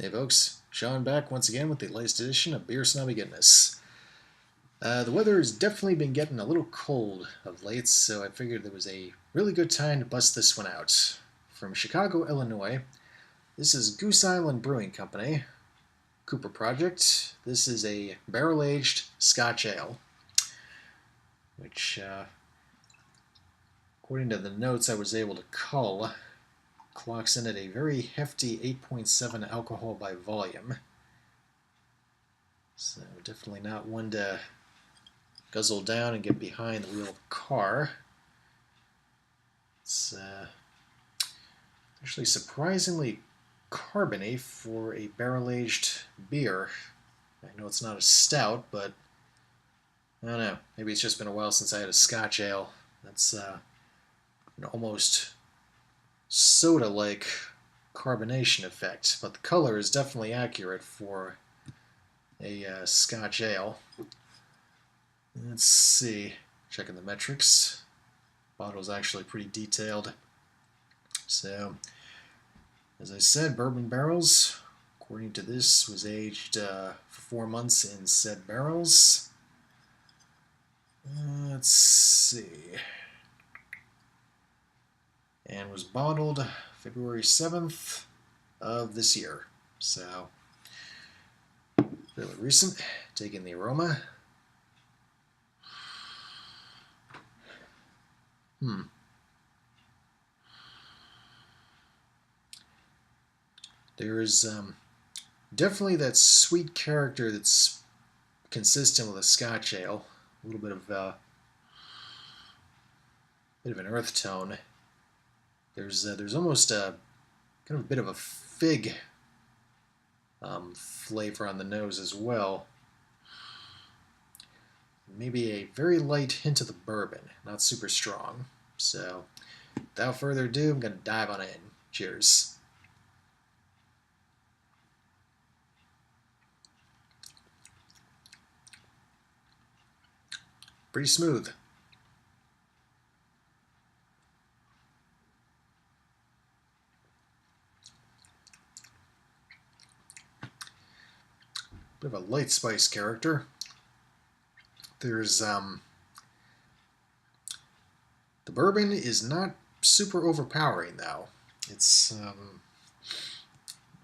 Hey folks, Sean back once again with the latest edition of Beer-snobby goodness. The weather has definitely been getting a little cold of late, so I figured there was a really good time to bust this one out. From Chicago, Illinois, this is Goose Island Brewing Company, Cooper Project. This is a barrel-aged Scotch ale, which, according to the notes I was able to cull, clocks in at a very hefty 8.7 alcohol by volume. So definitely not one to guzzle down and get behind the wheel of a car. It's actually surprisingly carbony for a barrel-aged beer. I know it's not a stout, but I don't know. Maybe it's just been a while since I had a Scotch ale. That's an almost soda-like carbonation effect, but the color is definitely accurate for a Scotch ale. Let's see, checking the metrics. Bottle's actually pretty detailed. So, as I said, bourbon barrels, according to this, was aged for 4 months in said barrels. Let's see. And was bottled February 7th of this year. So, fairly recent. Taking the aroma. There's definitely that sweet character that's consistent with a Scotch ale. A little bit of an earth tone. There's almost a kind of a bit of a fig flavor on the nose as well. Maybe a very light hint of the bourbon, not super strong. So, without further ado, I'm going to dive on in. Cheers. Pretty smooth. Bit of a light spice character. There's the bourbon is not super overpowering though. It's in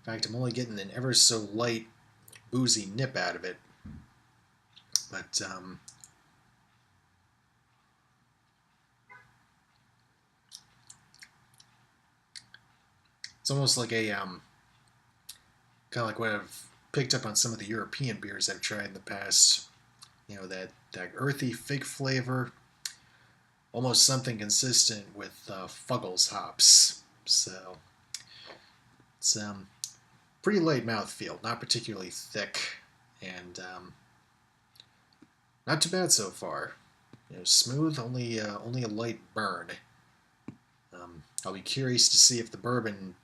fact, I'm only getting an ever so light boozy nip out of it. But it's almost like a kind of like what I've picked up on some of the European beers I've tried in the past. You know, that earthy fig flavor, almost something consistent with Fuggles hops. So it's pretty light mouthfeel, not particularly thick, and not too bad so far. You know, smooth, only a light burn. I'll be curious to see if the bourbon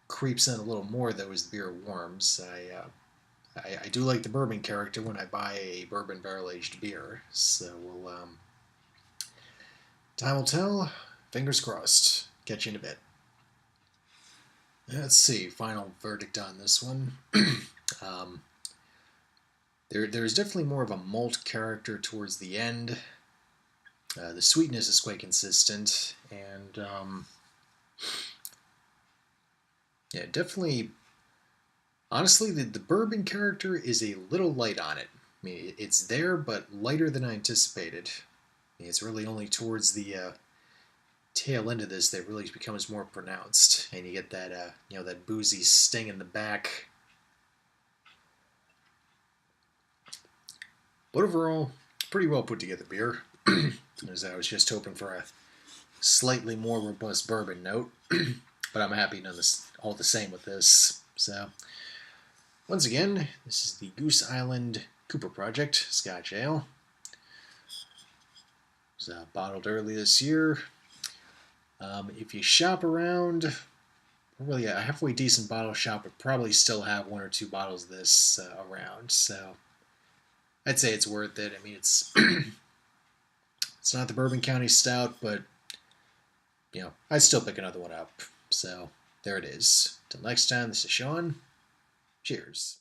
creeps in a little more though as the beer warms. I do like the bourbon character when I buy a bourbon barrel-aged beer, so we'll time will tell. Fingers crossed. Catch you in a bit. Let's see. Final verdict on this one. There's definitely more of a malt character towards the end. The sweetness is quite consistent, and yeah, definitely. Honestly, the bourbon character is a little light on it. I mean, it's there, but lighter than I anticipated. I mean, it's really only towards the tail end of this that really becomes more pronounced, and you get that that boozy sting in the back. But overall, pretty well put together beer. As I was just hoping for a slightly more robust bourbon note, but I'm happy none this all the same with this. So. Once again, this is the Goose Island Cooper Project Scotch Ale. It was bottled early this year. If you shop around, really a halfway decent bottle shop would probably still have 1 or 2 bottles of this around. So I'd say it's worth it. I mean, it's it's not the Bourbon County Stout, but you know, I'd still pick another one up. So there it is. Till next time, this is Sean. Cheers.